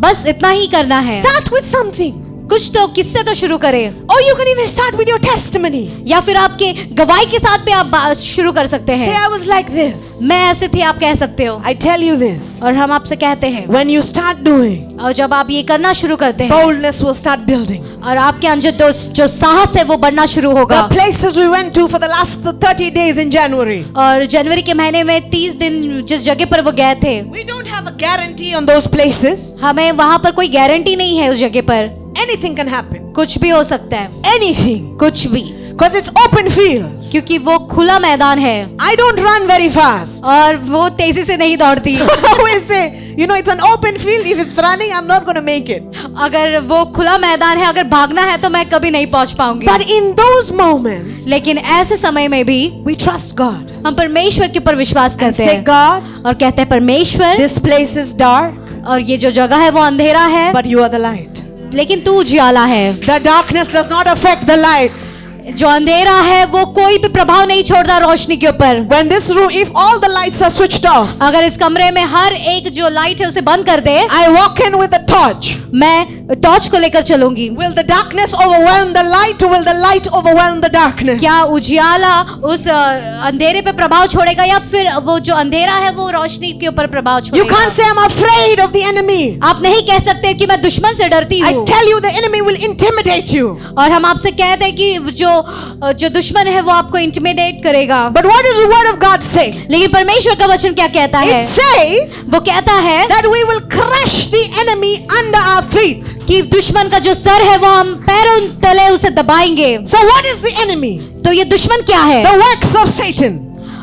बस इतना ही करना है। Start with something. कुछ तो किससे तो शुरू करें। Or you can even start with your testimony. या फिर आपके गवाही के साथ भी आप शुरू कर सकते Say, हैं। I was like this. मैं ऐसे थी, आप कह सकते हो। I tell you this. और हम आपसे कहते हैं, When you start doing, और जब आप ये करना शुरू करते हैं boldness will start building. और आपके अंदर जो साहस है वो बढ़ना शुरू होगा। The places we went to for the last 30 days in January. और जनवरी के महीने में 30 दिन जिस जगह पर वो गए थे, We don't have a guarantee on those places. हमें वहां पर कोई गारंटी नहीं है उस जगह पर। Anything can happen. कुछ भी हो सकता है, Anything. कुछ भी, Because it's open fields. क्योंकि वो खुला मैदान है I don't run very fast. और वो तेजी से नहीं दौड़ती। I always say, you know, it's an open field. If it's running, I'm not going to make it. अगर वो खुला मैदान है, अगर भागना है तो मैं कभी नहीं पहुंच पाऊंगी। But in those moments, लेकिन ऐसे समय में भी we trust God. हम परमेश्वर के ऊपर विश्वास And करते say, हैं God, और कहते हैं परमेश्वर, this place is dark, और ये जो जगह है वो अंधेरा है but you are the light. लेकिन तू उजियाला है। The darkness does not affect the light. जो अंधेरा है वो कोई भी प्रभाव नहीं छोड़ता रोशनी के ऊपर। When this room, if all the lights are switched off, अगर इस कमरे में हर एक जो लाइट है उसे बंद कर दे, I walk in with a torch. मैं टॉर्च को लेकर चलूंगी। Will the darkness overwhelm the light, or will the light overwhelm the darkness? क्या उजियाला उस अंधेरे पे प्रभाव छोड़ेगा या फिर वो जो अंधेरा है वो रोशनी के ऊपर प्रभाव You छोड़ेगा? can't say I'm afraid of the enemy. आप नहीं कह सकते कि मैं दुश्मन से डरती I हूँ। tell you, the enemy will intimidate you. और हम आपसे कहते हैं कि जो दुश्मन है वो आपको इंटिमिडेट करेगा। But what does the word of God say? लेकिन परमेश्वर का वचन क्या कहता है? It says वो कहता है that we will crush the enemy under our feet. कि दुश्मन का जो सर है वो हम पैरों तले उसे दबाएंगे। So what is the enemy? तो ये दुश्मन क्या है? The works of Satan.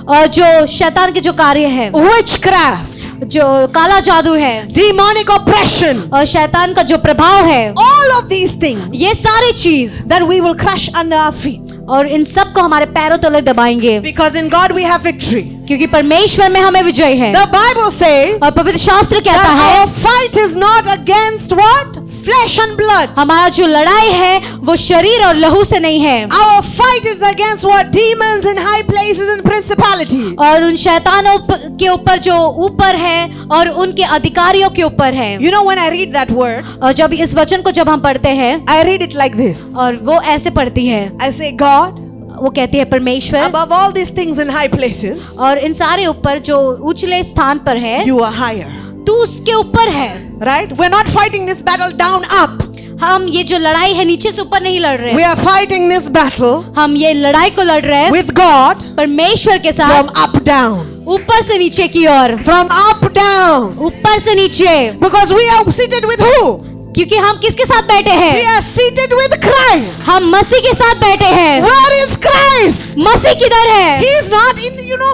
और जो शैतान के जो कार्य है, Witchcraft. जो काला जादू है, Demonic oppression. और शैतान का जो प्रभाव है, All of these things ये सारी चीज that we will crush under our feet. और इन सब को हमारे पैरों तले दबाएंगे। Because in God we have victory. क्योंकि परमेश्वर में हमें विजय है। The Bible says और पवित्र शास्त्र कहता that है our fight is not against what? Flesh and blood. हमारा जो लड़ाई है वो शरीर और लहू से नहीं है। Our fight is against what? Demons in high places and principalities. और उन शैतानों के ऊपर जो ऊपर है और उनके अधिकारियों के ऊपर है। You know, when I read that word, और जब इस वचन को जब हम पढ़ते हैं I read it like this. और वो ऐसे पढ़ती है, I say, God, वो कहती है परमेश्वर above all these things in high places, और इन सारे ऊपर जो ऊंचले स्थान पर है you are higher. तू उसके ऊपर है। Right? We're not fighting this battle down up. हम ये जो लड़ाई है नीचे से ऊपर नहीं लड़ We रहे, are fighting this battle हम ये लड़ाई को लड़ रहे हैं with God परमेश्वर के from साथ, up down. ऊपर से नीचे की ओर, From up down. ऊपर से नीचे। Because we are seated with who? क्योंकि हम किसके साथ बैठे We हैं? are seated with Christ. हम मसीह के साथ बैठे हैं। Where is Christ? मसीह किधर है? He is not in,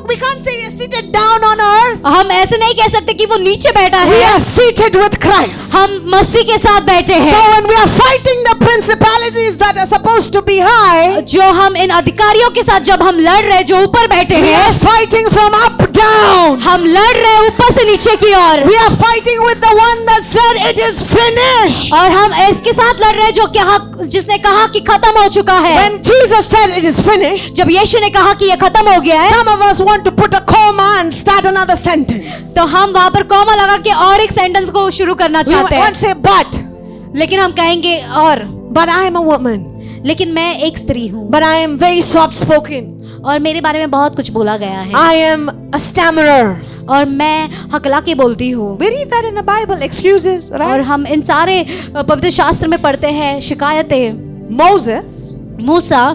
we can't say he is seated down on earth. हम ऐसे नहीं कह सकते कि वो नीचे बैठा We है, are seated with Christ. हम मसीह के साथ बैठे So हैं। when we are fighting the principalities that are supposed to be high, जो हम इन अधिकारियों के साथ जब हम लड़ रहे हैं जो ऊपर बैठे we हैं, are fighting from up down. हम लड़ रहे हैं ऊपर से नीचे की ओर, We are fighting with the one that said it is finished. और हम इसके साथ लड़ रहे हैं जो जिसने कहा कि खत्म हो चुका है। When Jesus said it is finished, जब यीशु ने कहा कि ये खत्म हो गया है, some of us want to put a comma and start another sentence. तो हम वहां पर कॉमा लगा के और एक सेंटेंस को शुरू करना We चाहते want to हैं, say but, लेकिन हम कहेंगे और, but I am a woman, लेकिन मैं एक स्त्री हूँ but I am very soft spoken. और मेरे बारे में बहुत कुछ बोला गया है I am a stammerer. और मैं हकला के बोलती हूँ। We read that in the Bible, excuses, और right? हम इन सारे पवित्र शास्त्र में पढ़ते हैं शिकायतें। Moses, Musa,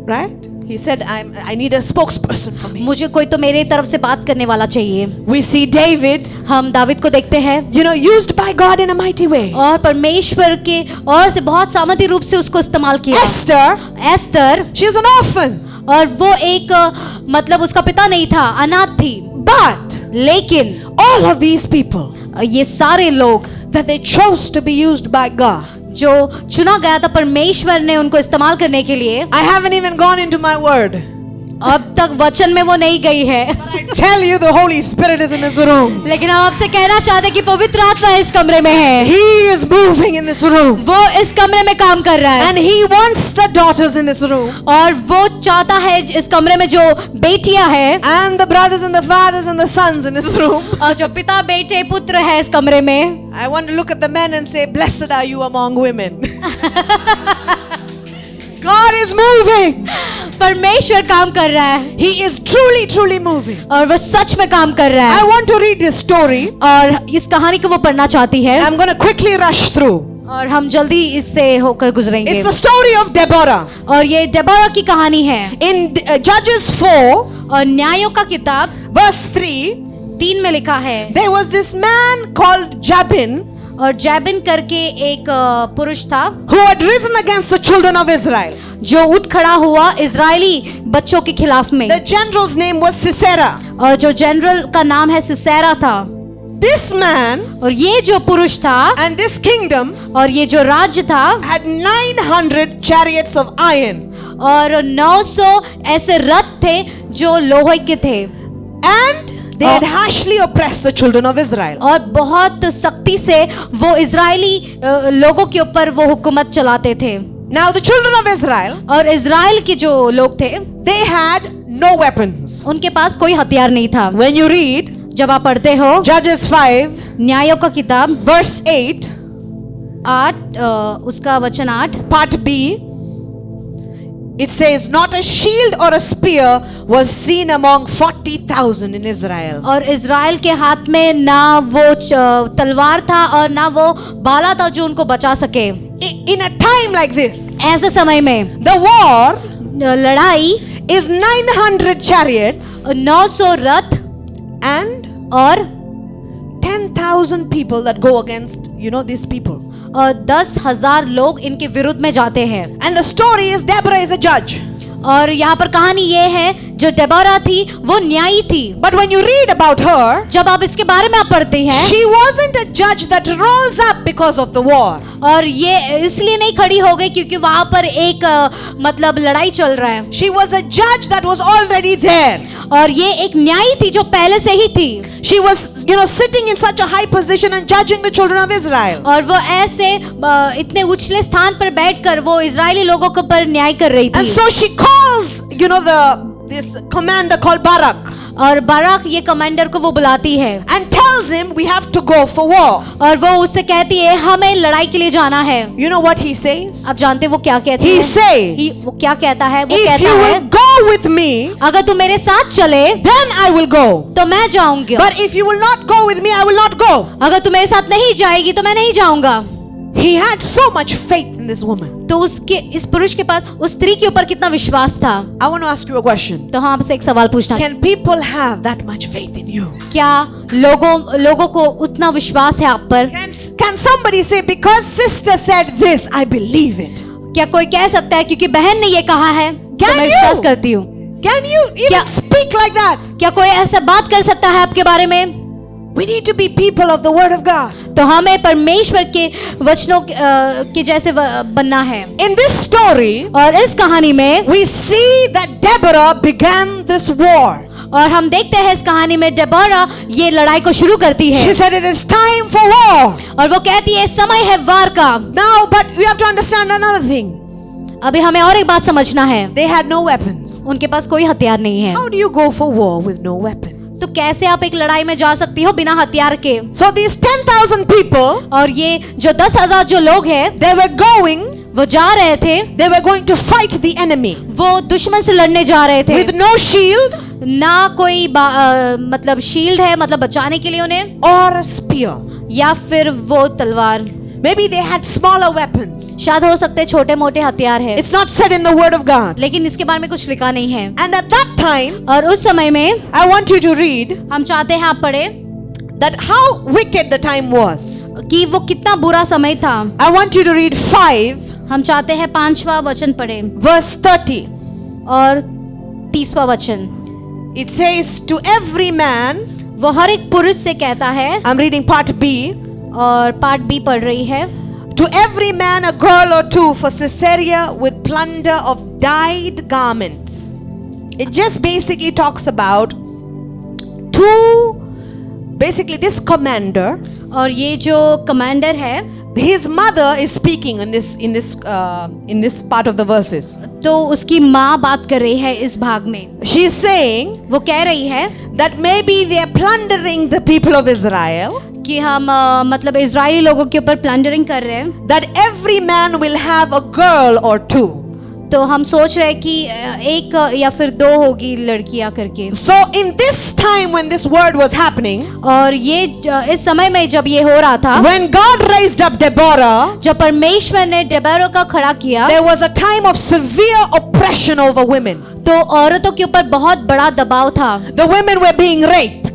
right? He said, I need a spokesperson for me. मुझे कोई तो मेरे तरफ से बात करने वाला चाहिए। We see David, हम दाविद को देखते हैं used by God in a mighty way. और परमेश्वर के और से बहुत सामर्थी रूप से उसको इस्तेमाल किया। Esther, Esther, she was an orphan. और वो एक मतलब उसका पिता नहीं था, अनाथ थी। But लेकिन all of these people ये सारे लोग that they chose to be used by God, जो चुना गया था परमेश्वर ने उनको इस्तेमाल करने के लिए, I haven't even gone into my word. अब तक वचन में वो नहीं गई है, But I tell you, the Holy Spirit is in this room. लेकिन हम आपसे कहना चाहते हैं कि पवित्र आत्मा इस कमरे में है। He is moving in this room. वो इस कमरे में काम कर रहा है And He wants the daughters in this room. और वो चाहता है इस कमरे में जो बेटियां हैं And the brothers and the fathers and the sons in this room. और जो पिता बेटे पुत्र है इस कमरे में, I want to look at the men and say, blessed are you among women. God is moving. परमेश्वर काम कर रहा है He is truly, truly moving. और वो सच में काम कर रहा I है want to read this story. और इस कहानी को वो पढ़ना चाहती है I'm going to quickly rush through. और हम जल्दी इससे होकर गुजरेंगे। It's the story of Deborah. और ये डेबोरा की कहानी है In Judges 4, और न्यायों का किताब verse 3, 3 में लिखा है, there was this man called Jabin और जैबिन करके एक पुरुष था who had risen against the children of Israel. जो उठ खड़ा हुआ इजरायली बच्चों के खिलाफ में, The general's name was Sisera. और जो जनरल का नाम है सिसेरा था। This man और ये जो पुरुष था and this kingdom और ये जो राज्य था had 900 chariots of iron. और 900 ऐसे रथ थे जो लोहे के थे And they had harshly oppressed the children of Israel. और बहुत सख्ती से वो इजरायली लोगों के ऊपर वो हुकूमत चलाते थे। Now the children of Israel, और इजराइल के जो लोग थे they had no weapons. उनके पास कोई हथियार नहीं था। When you read जब आप पढ़ते हो Judges 5, न्यायों का किताब verse 8, 8 उसका वचन 8, part B, it says, not a shield or a spear was seen among 40,000 in Israel. और इजराइल के हाथ में ना वो तलवार था और ना वो बाला था जो उनको बचा सके। In a time like this, ऐसे समय में the war लड़ाई is 900 chariots 900 रथ and और 10,000 people that go against, these people. और 10,000 लोग इनके विरुद्ध में जाते हैं। And the story is Deborah is a judge. और यहाँ पर कहानी ये है जो डेबोरा थी वो न्यायी थी। But when you read about her, जब आप इसके बारे में आप पढ़ते हैं, she wasn't a judge that rose up because of the war. और ये इसलिए नहीं खड़ी हो गई क्योंकि वहां पर एक मतलब लड़ाई चल रहा है। She was a judge that was already there. और ये एक न्यायी थी जो पहले से ही थी। She was, sitting in such a high position and judging the children of Israel. और वो ऐसे इतने उछले स्थान पर बैठकर वो इजरायली लोगों के ऊपर न्याय कर रही And थी। so she calls, this commander called Barak और बाराक ये कमांडर को वो बुलाती है and tells him we have to go for war. और वो उससे कहती है हमें लड़ाई के लिए जाना है। You know what he says? आप जानते हैं वो क्या कहती He है? says, वो क्या कहता है? वो If कहता you है will go with me, अगर तू मेरे साथ चले then I will go. तो मैं जाऊंगी, But if you will not go with me, I will not go. अगर तू मेरे साथ नहीं जाएगी तो मैं नहीं जाऊंगा। He had so much faith in this woman. तो उसके इस पुरुष के पास उस स्त्री के ऊपर कितना विश्वास था। I want to ask you a question. तो हाँ आपसे एक सवाल पूछना, Can people have that much faith in you? क्या लोगों को उतना विश्वास है आप पर? Can somebody say, because sister said this, I believe it? क्या कोई कह सकता है क्योंकि बहन ने ये कहा है तो Can मैं you? विश्वास करती हूँ? Can you even क्या- speak like that? क्या कोई ऐसा बात कर सकता है आपके बारे में? We need to be people of the word of God. तो हमें परमेश्वर के वचनों के जैसे बनना है। In this story, और इस कहानी में we see that Deborah began this war. और हम देखते हैं इस कहानी में डेबोरा ये लड़ाई को शुरू करती She है said it is time for war. और वो कहती है समय है वार का। Now, but we have to understand another thing. अभी हमें और एक बात समझना है, They had no weapons. उनके पास कोई हथियार नहीं है। How do you go for war with no weapons? तो कैसे आप एक लड़ाई में जा सकती हो बिना हथियार के? So these 10,000 people, और ये जो 10,000 जो लोग हैं they were going, वो जा रहे थे, they were going to fight the enemy वो दुश्मन से लड़ने जा रहे थे। with no shield ना कोई मतलब शील्ड है, मतलब बचाने के लिए उन्हें, or a spear. या फिर वो तलवार। Maybe they had smaller weapons. शायद हो सकते छोटे मोटे हथियार है, It's not said in the word of God. लेकिन इसके बारे में कुछ लिखा नहीं है। And at that time, और उस समय में I want you to read हम चाहते हैं आप पढ़े that how wicked the time was. कि वो कितना बुरा समय था। I want you to read 5 हम चाहते हैं 5वां वचन पढ़े verse 30. और 30वां वचन। It says, to every man, वो हर एक पुरुष से कहता है, I'm reading part B, और पार्ट बी पढ़ रही है, to every man a girl or two for Caesarea with plunder of dyed garments. It just basically talks about basically this commander, और ये जो कमांडर है his mother is speaking in this part of the verses. तो उसकी माँ बात कर रही है इस भाग में। She is saying वो कह रही है that maybe they are plundering the people of Israel, कि हम मतलब इजरायली लोगों के ऊपर प्लंडरिंग कर रहे हैं। that every man will have a girl or two. तो हम सोच रहे हैं कि एक या फिर 2 होगी लड़कियां करके। So in this time when this word was happening, और ये इस समय में जब ये हो रहा था, when God raised up Deborah, जब परमेश्वर ने डेबोरा का खड़ा किया, there was a time of severe oppression over women. तो औरतों के ऊपर बहुत बड़ा दबाव था The women were being raped.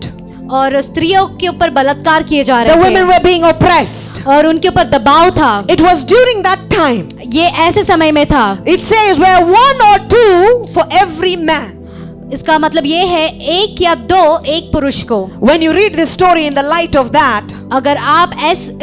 और स्त्रियों के ऊपर बलात्कार किए जा The रहे women थे were being oppressed. और उनके ऊपर दबाव था। It was during that time. ये ऐसे समय में था। It says where 1 or 2 for every man. इसका मतलब ये है 1 या 2 एक पुरुष को। When you read this story in the light of that, अगर आप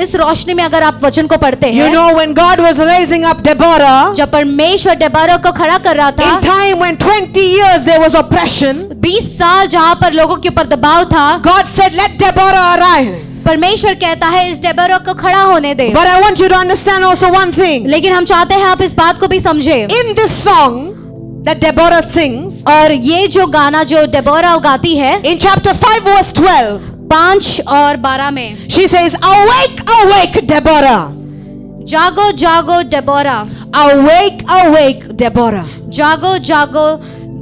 इस रोशनी में अगर आप वचन को पढ़ते हैं, you know when God was raising up Deborah, जब परमेश्वर डेबोरा को खड़ा कर रहा था, in time when 20 years there was oppression, 20 साल जहाँ पर लोगों के ऊपर दबाव था, God said let Deborah arise. परमेश्वर कहता है इस डेबोरा को खड़ा होने दे। But I want you to understand also one thing. लेकिन हम चाहते हैं आप इस बात को भी समझे। In this song that Deborah sings, और ये जो गाना जो डेबोरा गाती है, in chapter 5 verse 12, 5 और 12 में, she says, awake, awake, Deborah. जागो जागो डेबोरा, Awake, awake, Deborah. जागो जागो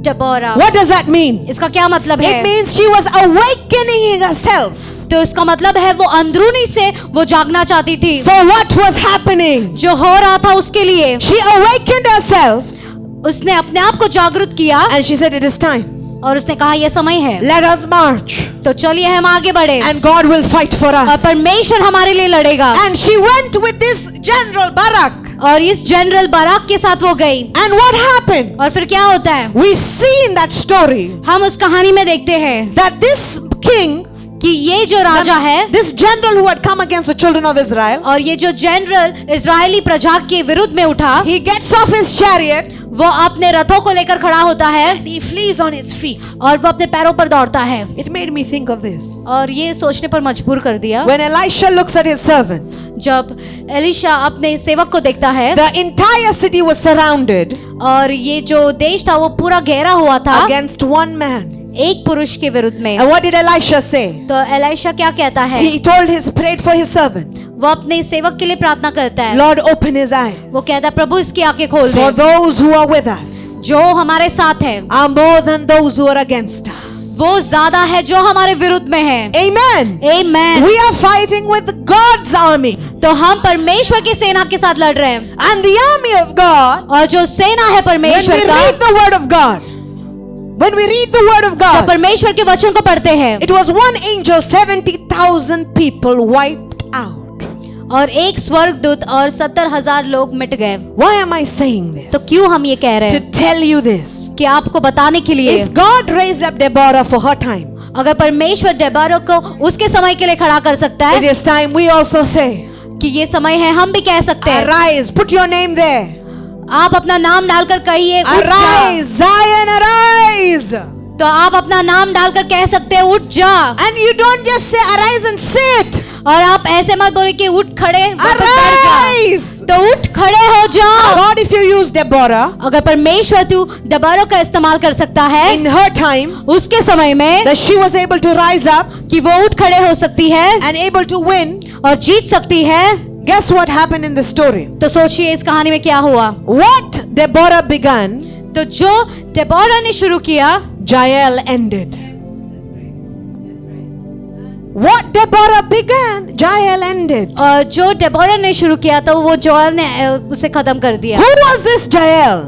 Deborah. What does that mean? इसका क्या मतलब है? It means she was awakening herself तो इसका मतलब है वो अंदरूनी से वो जागना चाहती थी for what was happening. जो हो रहा था उसके लिए। She awakened herself उसने अपने आप को जागरूक किया and she said, it is time. और उसने कहा ये समय है, Let us march तो चलिए हम आगे बढ़े and God will fight for और us. परमेश्वर हमारे लिए लड़ेगा। And she went with this general Barak. और इस जनरल बाराक के साथ वो गई। And what happened? और फिर क्या होता है? We see in that story हम उस कहानी में देखते हैं that this king, कि ये जो राजा है, this general who had come against the children of Israel, और ये जो जनरल इजरायली प्रजा के विरुद्ध में उठा, he gets off his chariot वो अपने रथों को लेकर खड़ा होता है and he flees on his feet. और वो अपने पैरों पर दौड़ता है। It made me think of this. और ये सोचने पर मजबूर कर दिया, When Elisha looks at his servant, जब एलिशा अपने सेवक को देखता है the entire city was surrounded और ये जो देश था वो पूरा घेरा हुआ था against one man. एक पुरुष के विरुद्ध में। And what did Elisha say? तो एलिशा क्या कहता है? He prayed for his servant. वो अपने सेवक के लिए प्रार्थना करता है। Lord, open his eyes. वो कहता है प्रभु इसकी आंखें खोल दे। For those who are with us जो हमारे साथ है are more than those who are against us. वो ज्यादा है जो हमारे विरुद्ध में है। Amen. Amen. We are fighting with God's army. तो हम परमेश्वर की सेना के साथ लड़ रहे हैं। And the army of God, और जो सेना है when we परमेश्वर का, read the word of God, when we read the word of जब God, परमेश्वर के वचन को पढ़ते हैं it was one angel, 70,000 people wiped out. और एक स्वर्गदूत और 70,000 लोग मिट गए। Why am I saying this? तो क्यों हम ये कह रहे To हैं? tell you this. कि आपको बताने के लिए, If God raised up Deborah for her time, अगर परमेश्वर डेबोरा को उसके समय के लिए खड़ा कर सकता it है, is time we also say, कि ये समय है, हम भी कह सकते हैं। arise, put your name there. आप अपना नाम डालकर कहिए उठ जा। Arise, Zion, arise. तो आप अपना नाम डालकर कह सकते हैं उठ जा। And you don't just say arise and sit. और आप ऐसे मत बोले कि उठ खड़े वापस बैठ जा। Arise. तो उठ खड़े हो जाओ। God, if you use Deborah अगर परमेश्वर तू डेबोरा का इस्तेमाल कर सकता है in her time, उसके समय में, that she was able to rise up कि वो उठ खड़े हो सकती है and able to win, और जीत सकती है, guess what happened in the story? तो सोचिए इस कहानी में क्या हुआ। What Deborah began, तो जो डेबोरा ने शुरू किया, Jael ended. What Deborah began, Jael ended. और जो डेबोरा ने शुरू किया तो वो जोएल ने उसे खत्म कर दिया। Who was this Jael?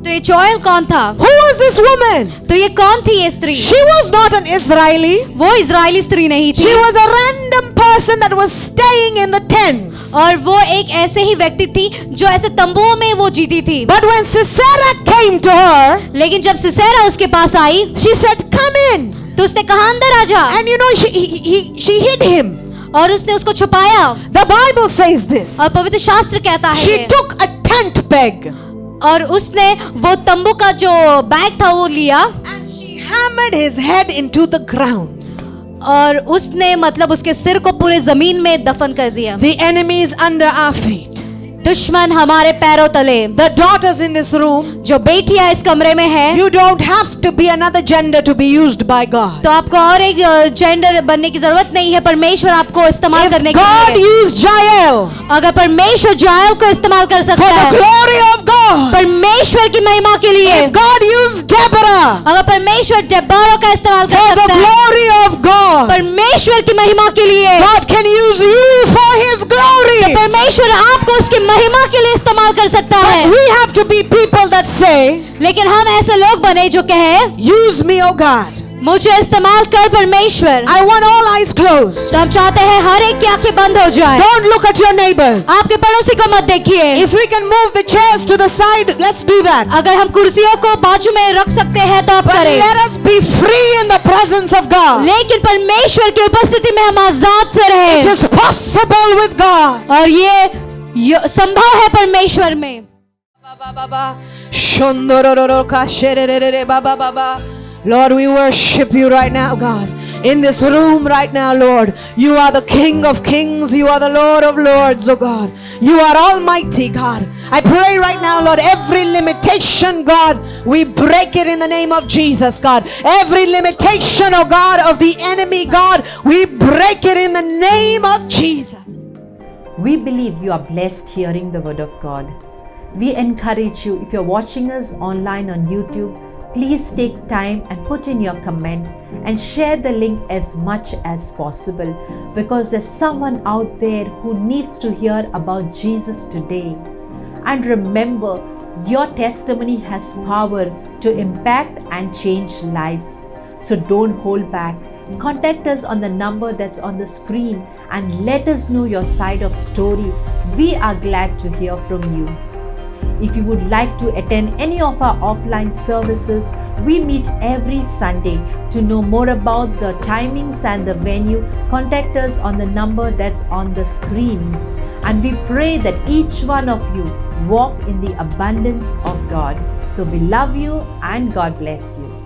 तो ये जोएल कौन था? Who was this woman? तो ये कौन थी ये स्त्री? She was not an Israeli. वो इजरायली स्त्री नहीं थी। She was a random person that was staying in the tents. और वो एक ऐसे ही व्यक्ति थी जो ऐसे तंबुओं में वो जीती थी। But when Sisera came to her, लेकिन जब सिसेरा उसके पास आई she said, "Come in." तो उसने कहा अंदर आ जा। And you know, she hid him. और उसने उसको छुपाया। The Bible says this. और पवित्र शास्त्र कहता है She ये। took a tent peg और उसने वो तंबू का जो बैग था वो लिया and she hammered his head into the ground. और उसने मतलब उसके सिर को पूरे जमीन में दफन कर दिया। The enemy is under our feet. दुश्मन हमारे पैरों तले। The daughters in this room, जो बेटियां इस कमरे में है, you don't have to be another gender to be used by God. तो आपको और एक जेंडर बनने की जरूरत नहीं है परमेश्वर आपको इस्तेमाल If करने के God लिए। used Jael अगर परमेश्वर जायल को इस्तेमाल कर for सकता the है glory of God, परमेश्वर की महिमा के लिए, if God used Deborah अगर परमेश्वर डेबोरा का इस्तेमाल कर for the सकता है glory of God, परमेश्वर की महिमा के लिए, God can use you for His glory. तो परमेश्वर आपको उसकी महिमा के लिए इस्तेमाल कर सकता But है। we have to be people that say, लेकिन हम ऐसे लोग बने जो कहे use me, oh God. मुझे इस्तेमाल कर परमेश्वर। I want all eyes closed. तो हम चाहते हैं हर एक की आंखें बंद हो जाए। Don't look at your neighbors. आपके पड़ोसी को मत देखिए। If we can move the chairs to the side, let's do that. अगर हम कुर्सियों को बाजू में रख सकते हैं तो आप But करें। let us be free in the presence of God. लेकिन परमेश्वर की उपस्थिति में हम आजाद से रहे। It is possible with God. और ये संभव है परमेश्वर में। Lord, we worship you right now, God. In this room right now, Lord, you are the King of Kings, you are the Lord of Lords, oh God. You are Almighty, God. I pray right now, Lord, every limitation, God, we break it in the name of Jesus, God. Every limitation, oh God, of the enemy, God, we break it in the name of Jesus. We believe you are blessed hearing the word of God. We encourage you, if you're watching us online on YouTube, please take time and put in your comment and share the link as much as possible, because there's someone out there who needs to hear about Jesus today. And remember, your testimony has power to impact and change lives. So don't hold back. Contact us on the number that's on the screen and let us know your side of story. We are glad to hear from you. If you would like to attend any of our offline services, we meet every Sunday. To know more about the timings and the venue, contact us on the number that's on the screen. And we pray that each one of you walk in the abundance of God. So we love you and God bless you.